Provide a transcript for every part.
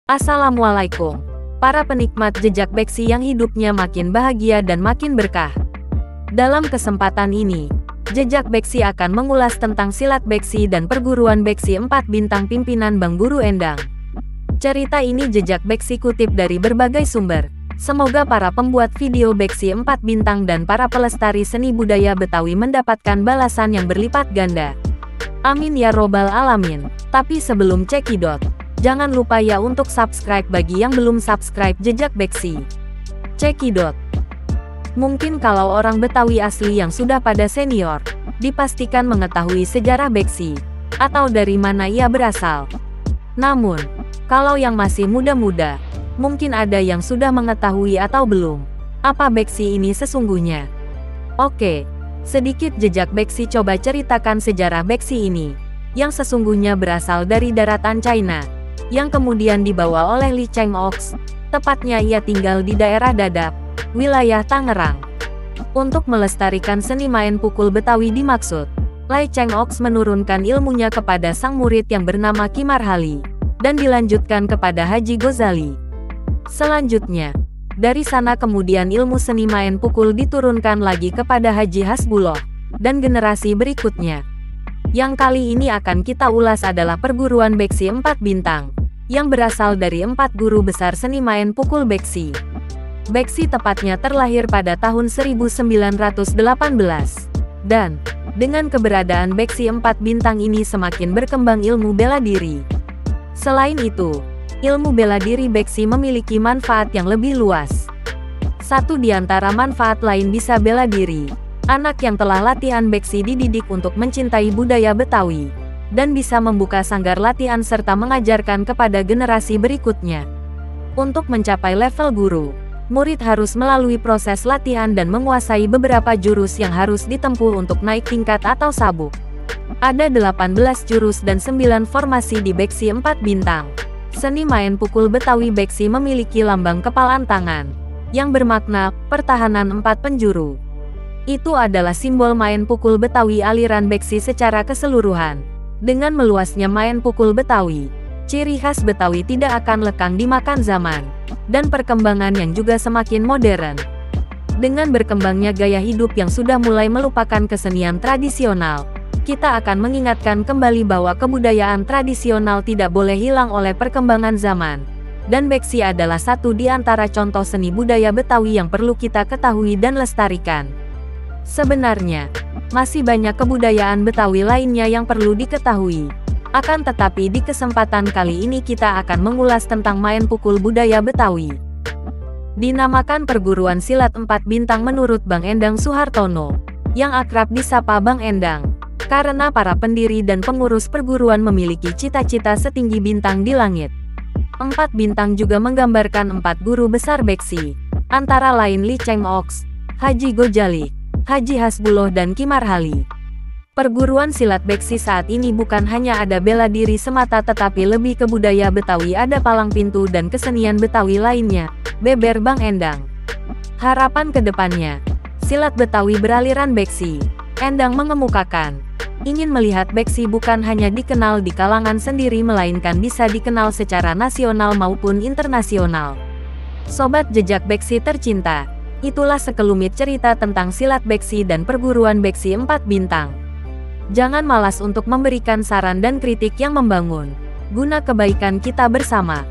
Assalamualaikum, para penikmat jejak Beksi yang hidupnya makin bahagia dan makin berkah. Dalam kesempatan ini, Jejak Beksi akan mengulas tentang silat Beksi dan perguruan Beksi 4 bintang pimpinan Bang Guru Endang. Cerita ini Jejak Beksi kutip dari berbagai sumber. Semoga para pembuat video Beksi 4 bintang dan para pelestari seni budaya Betawi mendapatkan balasan yang berlipat ganda. Amin ya robbal alamin. Tapi sebelum cekidot, jangan lupa ya untuk subscribe bagi yang belum subscribe Jejak Beksi. Cekidot. Mungkin kalau orang Betawi asli yang sudah pada senior, dipastikan mengetahui sejarah Beksi, atau dari mana ia berasal. Namun, kalau yang masih muda-muda, mungkin ada yang sudah mengetahui atau belum, apa Beksi ini sesungguhnya. Oke, sedikit Jejak Beksi coba ceritakan sejarah Beksi ini, yang sesungguhnya berasal dari daratan China, yang kemudian dibawa oleh Li Cheng-ox, tepatnya ia tinggal di daerah Dadap, wilayah Tangerang. Untuk melestarikan seni main pukul Betawi dimaksud, Li Cheng-ox menurunkan ilmunya kepada sang murid yang bernama Kimar Hali, dan dilanjutkan kepada Haji Ghazali. Selanjutnya, dari sana kemudian ilmu seni main pukul diturunkan lagi kepada Haji Hasbullah, dan generasi berikutnya. Yang kali ini akan kita ulas adalah perguruan Beksi 4 bintang, yang berasal dari 4 guru besar seni main pukul Beksi. Beksi tepatnya terlahir pada tahun 1918. Dan, dengan keberadaan Beksi 4 bintang ini semakin berkembang ilmu bela diri. Selain itu, ilmu bela diri Beksi memiliki manfaat yang lebih luas. Satu di antara manfaat lain bisa bela diri. Anak yang telah latihan Beksi dididik untuk mencintai budaya Betawi, dan bisa membuka sanggar latihan serta mengajarkan kepada generasi berikutnya. Untuk mencapai level guru, murid harus melalui proses latihan dan menguasai beberapa jurus yang harus ditempuh untuk naik tingkat atau sabuk. Ada 18 jurus dan 9 formasi di Beksi 4 bintang. Seni main pukul Betawi Beksi memiliki lambang kepalan tangan, yang bermakna pertahanan 4 penjuru. Itu adalah simbol main pukul Betawi aliran Beksi secara keseluruhan. Dengan meluasnya main pukul Betawi, ciri khas Betawi tidak akan lekang dimakan zaman, dan perkembangan yang juga semakin modern. Dengan berkembangnya gaya hidup yang sudah mulai melupakan kesenian tradisional, kita akan mengingatkan kembali bahwa kebudayaan tradisional tidak boleh hilang oleh perkembangan zaman. Dan Beksi adalah satu di antara contoh seni budaya Betawi yang perlu kita ketahui dan lestarikan. Sebenarnya, masih banyak kebudayaan Betawi lainnya yang perlu diketahui. Akan tetapi di kesempatan kali ini kita akan mengulas tentang main pukul budaya Betawi. Dinamakan perguruan silat 4 bintang menurut Bang Endang Suhartono, yang akrab disapa Bang Endang, karena para pendiri dan pengurus perguruan memiliki cita-cita setinggi bintang di langit. 4 bintang juga menggambarkan 4 guru besar Beksi, antara lain Li Cheng-ox, Haji Ghazali, Haji Hasbullah dan Kimar Hali. Perguruan silat Beksi saat ini bukan hanya ada bela diri semata tetapi lebih ke budaya Betawi, ada palang pintu dan kesenian Betawi lainnya, beber Bang Endang. Harapan kedepannya, silat Betawi beraliran Beksi. Endang mengemukakan, ingin melihat Beksi bukan hanya dikenal di kalangan sendiri melainkan bisa dikenal secara nasional maupun internasional. Sobat Jejak Beksi tercinta, itulah sekelumit cerita tentang silat Beksi dan perguruan Beksi 4 bintang. Jangan malas untuk memberikan saran dan kritik yang membangun, guna kebaikan kita bersama.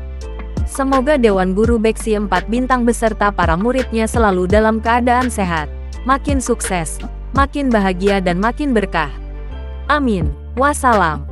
Semoga Dewan Guru Beksi 4 bintang beserta para muridnya selalu dalam keadaan sehat, makin sukses, makin bahagia dan makin berkah. Amin. Wassalam.